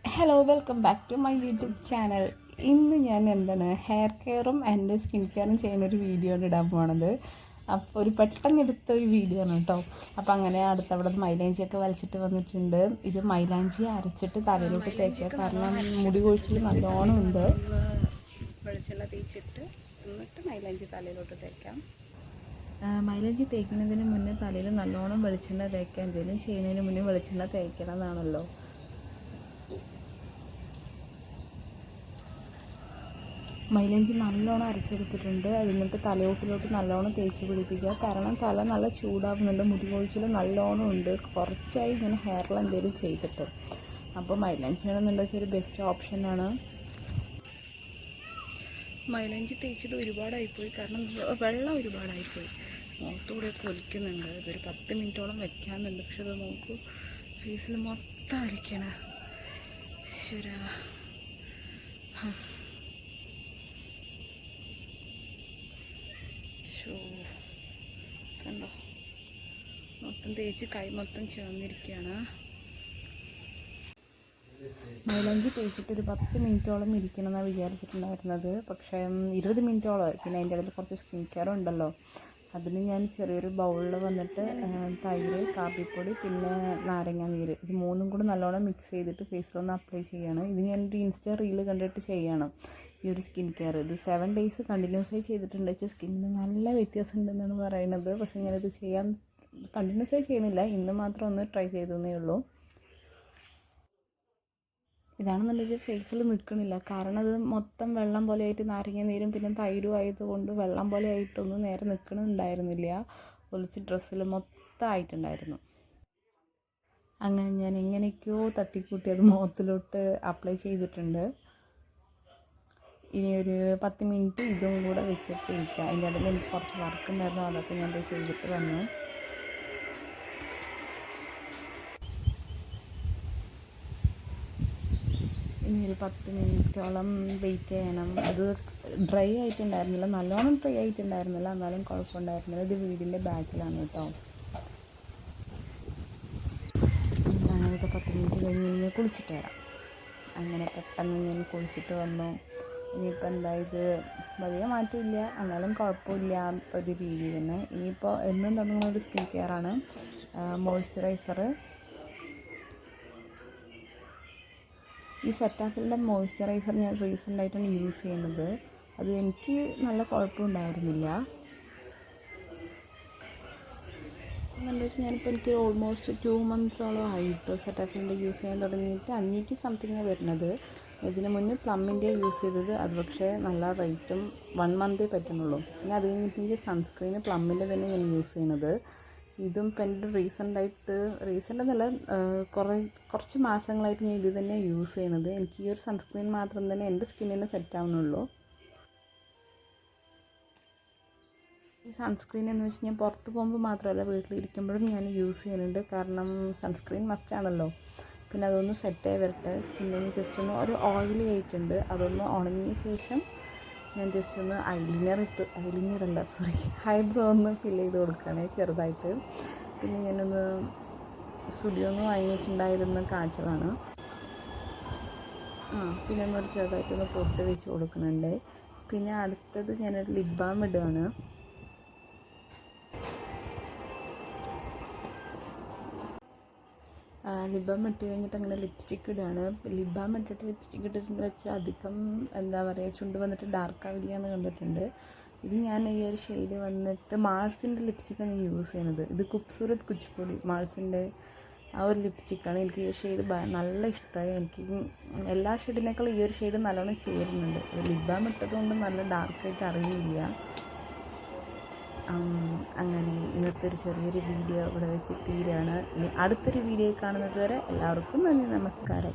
Hello, welcome back to my YouTube channel. ഇന്ന് ഞാൻ hair കെയറും എൻ്റെ സ്കിൻ കെയറും ചെയ്യുന്നൊരു വീഡിയോ ആണ് ഇടാൻ പോണത്. അപ്പോൾ ഒരു പെട്ടെന്ന് എടുത്ത ഒരു വീഡിയോ ആണ് കേട്ടോ. അപ്പോൾ അങ്ങനെ അടുത്തവിടെ മൈലാഞ്ചിയൊക്കെ വലിച്ചിട്ട് വന്നിട്ടുണ്ട്. ഇത് മൈലാഞ്ചി അരച്ചിട്ട് തലയിലോട്ട് തേക്കുക, കാരണം മുടി കൊഴിച്ചിൽ നല്ലോണം ഉണ്ട്. വെളിച്ചെണ്ണ തേച്ചിട്ട് എന്നിട്ട് മൈലാഞ്ചി തലയിലോട്ട് തേക്കാം. മൈലാഞ്ചി തേക്കുന്നതിന് മുന്നേ തലയിൽ നല്ലോണം വെളിച്ചെണ്ണ തേക്കാം. എന്തെങ്കിലും ചെയ്യുന്നതിന് മുന്നേ വെളിച്ചെണ്ണ തേക്കണം എന്നാണല്ലോ. മൈലാഞ്ചി നല്ലോണം അരച്ചെടുത്തിട്ടുണ്ട്. എന്നിട്ട് തലയോട്ടിലോട്ട് നല്ലോണം തേച്ച് പിടിപ്പിക്കുക, കാരണം തല നല്ല ചൂടാവുന്നുണ്ട്, മുടി കൊഴിച്ചിൽ നല്ലോണം ഉണ്ട്. കുറച്ചായി ഇങ്ങനെ ഹെയറിൽ എന്തെങ്കിലും ചെയ്തിട്ട്. അപ്പോൾ മൈലാഞ്ചിയാണെന്നുണ്ടെന്ന് വെച്ചാൽ ഒരു ബെസ്റ്റ് ഓപ്ഷനാണ്. മൈലാഞ്ചി തേച്ചത് ഒരുപാടായിപ്പോയി, കാരണം വെള്ളം ഒരുപാടായിപ്പോയി. മുഖത്തൂടെയൊക്കെ ഒലിക്കുന്നുണ്ട്. ഇതൊരു 10 മിനിറ്റോളം വെക്കാനുണ്ട്. പക്ഷെ അത് നോക്കൂ, ഫേസിൽ മൊത്തം അരിക്കണ. ശരാ കണ്ടോ, മൊത്തം തേച്ച് കൈ മൊത്തം ചേർന്നിരിക്കുകയാണ്. മൈലാഞ്ചി തേച്ചിട്ടൊരു 10 മിനിറ്റോളം ഇരിക്കണം എന്നാണ് വിചാരിച്ചിട്ടുണ്ടായിരുന്നത്. പക്ഷേ 20 മിനിറ്റോളം. പിന്നെ അതിൻ്റെ ഇടയിൽ കുറച്ച് സ്കിൻ കെയർ ഉണ്ടല്ലോ. അതിന് ഞാൻ ചെറിയൊരു ബൗളിൽ വന്നിട്ട് തൈര്, കാപ്പിപ്പൊടി, പിന്നെ നാരങ്ങ നീര്, ഇത് മൂന്നും കൂടി നല്ലോണം മിക്സ് ചെയ്തിട്ട് ഫേസിലൊന്ന് അപ്ലൈ ചെയ്യണം. ഇത് ഞാനൊരു ഇൻസ്റ്റാ റീൽ കണ്ടിട്ട് ചെയ്യണം ഈ ഒരു സ്കിൻ കെയർ. ഇത് 7 ഡേയ്സ് കണ്ടിന്യൂസ് ആയി ചെയ്തിട്ടുണ്ട്. വെച്ചാൽ സ്കിന്നിന് നല്ല വ്യത്യാസം ഉണ്ടെന്നാണ് പറയുന്നത്. പക്ഷേ ഞാനിത് കണ്ടിന്യൂസ് ആയി ചെയ്യണില്ല, ഇന്ന് മാത്രം ഒന്ന് ട്രൈ ചെയ്തേ ഉള്ളൂ. ഇതാണെന്നുണ്ടെങ്കിൽ ഫേസിൽ നിൽക്കണില്ല, കാരണം അത് മൊത്തം വെള്ളം പോലെ ആയിട്ട്, നാരങ്ങ നീരും പിന്നെ തൈരും ആയതുകൊണ്ട് വെള്ളം പോലെ ആയിട്ടൊന്നും നേരെ നിൽക്കണുണ്ടായിരുന്നില്ല. ഒലിച്ച് ഡ്രസ്സിൽ മൊത്തം ആയിട്ടുണ്ടായിരുന്നു. അങ്ങനെ ഞാൻ എങ്ങനെയൊക്കെയോ തട്ടിക്കൂട്ടി അത് മുഖത്തിലോട്ട് അപ്ലൈ ചെയ്തിട്ടുണ്ട്. ഇനി ഒരു 10 മിനിറ്റ് ഇതും കൂടെ വെച്ചിട്ട് ഇരിക്കുക. അതിൻ്റെ ഇടയിൽ എനിക്ക് കുറച്ച് വർക്ക് ഉണ്ടായിരുന്നു, അതൊക്കെ ഞാൻ പോയി ചെയ്തിട്ട് വന്നു. ഇനി ഒരു 10 മിനിറ്റോളം വെയിറ്റ് ചെയ്യണം. അത് ഡ്രൈ ആയിട്ടുണ്ടായിരുന്നില്ല, നല്ലോണം ഡ്രൈ ആയിട്ടുണ്ടായിരുന്നില്ല, എന്നാലും കുഴപ്പമുണ്ടായിരുന്നില്ല. ഇത് വീടിൻ്റെ ബാക്കിലാണ് കേട്ടോ. അങ്ങനത്തെ 10 മിനിറ്റ് കഴിഞ്ഞ് ഞാൻ കുളിച്ചിട്ട് വരാം. അങ്ങനെ പെട്ടെന്ന് ഞാൻ കുളിച്ചിട്ട് വന്നു. ഇനിയിപ്പോൾ എന്താ, ഇത് വലിയ മാറ്റമില്ല, എന്നാലും കുഴപ്പമില്ലാത്തൊരു രീതി തന്നെ. ഇനിയിപ്പോൾ എന്നും തുടങ്ങുന്ന ഒരു സ്കിൻ കെയറാണ്. മോയ്സ്ചറൈസർ, ഈ സെറ്റാഫിലിൻ്റെ മോയ്സ്ചറൈസർ ഞാൻ റീസെൻ്റായിട്ടാണ് യൂസ് ചെയ്യുന്നത്. അത് എനിക്ക് നല്ല കുഴപ്പമുണ്ടായിരുന്നില്ല. എന്താ വെച്ചാൽ ഞാനിപ്പോൾ എനിക്ക് ഓൾമോസ്റ്റ് 2 മന്ത്സോളം ആയിട്ട് സെറ്റാഫിലിൻ്റെ യൂസ് ചെയ്യാൻ തുടങ്ങിയിട്ട് 500 സംതിങ് വരുന്നത്. ഇതിന് മുന്നേ പ്ലമ്മിൻ്റെ യൂസ് ചെയ്തത്. അത് പക്ഷേ നല്ല റേറ്റും 1 മന്തേ പറ്റുന്നുള്ളൂ. പിന്നെ അത് കഴിഞ്ഞിട്ട് സൺസ്ക്രീന് പ്ലമ്മിൻ്റെ തന്നെ ഞാൻ യൂസ് ചെയ്യുന്നത്. ഇതും ഇപ്പം എൻ്റെ റീസെൻ്റ് എന്നല്ല, കുറച്ച് മാസങ്ങളായിട്ട് ഞാൻ ഇത് തന്നെ യൂസ് ചെയ്യുന്നത്. എനിക്ക് ഈ ഒരു സൺസ്ക്രീൻ മാത്രം തന്നെ എൻ്റെ സ്കിന്നിന് സെറ്റ് ആവുന്നുള്ളൂ. ഈ സൺസ്ക്രീൻ എന്ന് വെച്ച് ഞാൻ പുറത്ത് പോകുമ്പോൾ മാത്രമല്ല, വീട്ടിലിരിക്കുമ്പോഴും ഞാൻ യൂസ് ചെയ്യുന്നുണ്ട്. കാരണം സൺസ്ക്രീൻ മസ്റ്റാണല്ലോ. പിന്നെ അതൊന്ന് സെറ്റായി വരട്ടെ. സ്കിന്നൊന്ന് ജസ്റ്റ് ഒന്ന് ഒരു ഓയിലി ആയിട്ടുണ്ട്, അതൊന്ന് ഉണങ്ങിയ ശേഷം ഞാൻ ജസ്റ്റ് ഒന്ന് ഐബ്രോ ഒന്ന് ഫിൽ ചെയ്ത് കൊടുക്കുകയാണ് ചെറുതായിട്ട്. പിന്നെ ഞാനൊന്ന് സ്റ്റുഡിയോ ഒന്ന് വാങ്ങിയിട്ടുണ്ടായിരുന്ന കാഴ്ചകളാണ്. പിന്നെ ഒന്നൊരു ചെറുതായിട്ടൊന്ന് പൊട്ട് വെച്ച് കൊടുക്കുന്നുണ്ട്. പിന്നെ അടുത്തത് ഞാനൊരു ലിപ് ബാം ഇടുകയാണ്. ലിപ് ബാം ഇട്ട് കഴിഞ്ഞിട്ട് അങ്ങനെ ലിപ്സ്റ്റിക്ക് ഇടുകയാണ്. ലിപ് ബാം ഇട്ടിട്ട് ലിപ്സ്റ്റിക്ക് ഇട്ടിട്ട് വെച്ചാൽ അധികം എന്താ പറയുക, ചുണ്ട് വന്നിട്ട് ഡാർക്കാവില്ല എന്ന് കണ്ടിട്ടുണ്ട്. ഇത് ഞാൻ ഈ ഒരു ഷെയ്ഡ് വന്നിട്ട് മാൾസിൻ്റെ ലിപ്സ്റ്റിക്കാണ് ഞാൻ യൂസ് ചെയ്യുന്നത്. ഇത് ഖൂബ്സൂരത് കുച്ചിപ്പുടി മാൾസിൻ്റെ ആ ഒരു ലിപ്സ്റ്റിക്കാണ്. എനിക്ക് ഈ ഷെയ്ഡ് നല്ല ഇഷ്ടമായി. എനിക്ക് എല്ലാ ഷെയ്ഡിനേക്കാളും ഈ ഒരു ഷെയ്ഡ് നല്ലോണം ചേരുന്നുണ്ട്. ലിപ് ബാം ഇട്ടതുകൊണ്ട് നല്ല ഡാർക്കായിട്ട് അറിയില്ല. അങ്ങനെ ഇന്നത്തെ ഒരു ചെറിയൊരു വീഡിയോ ഇവിടെ വെച്ച് തീരുകയാണ്. ഇനി അടുത്തൊരു വീഡിയോ കാണുന്നത് വരെ എല്ലാവർക്കും നന്ദി, നമസ്കാരം.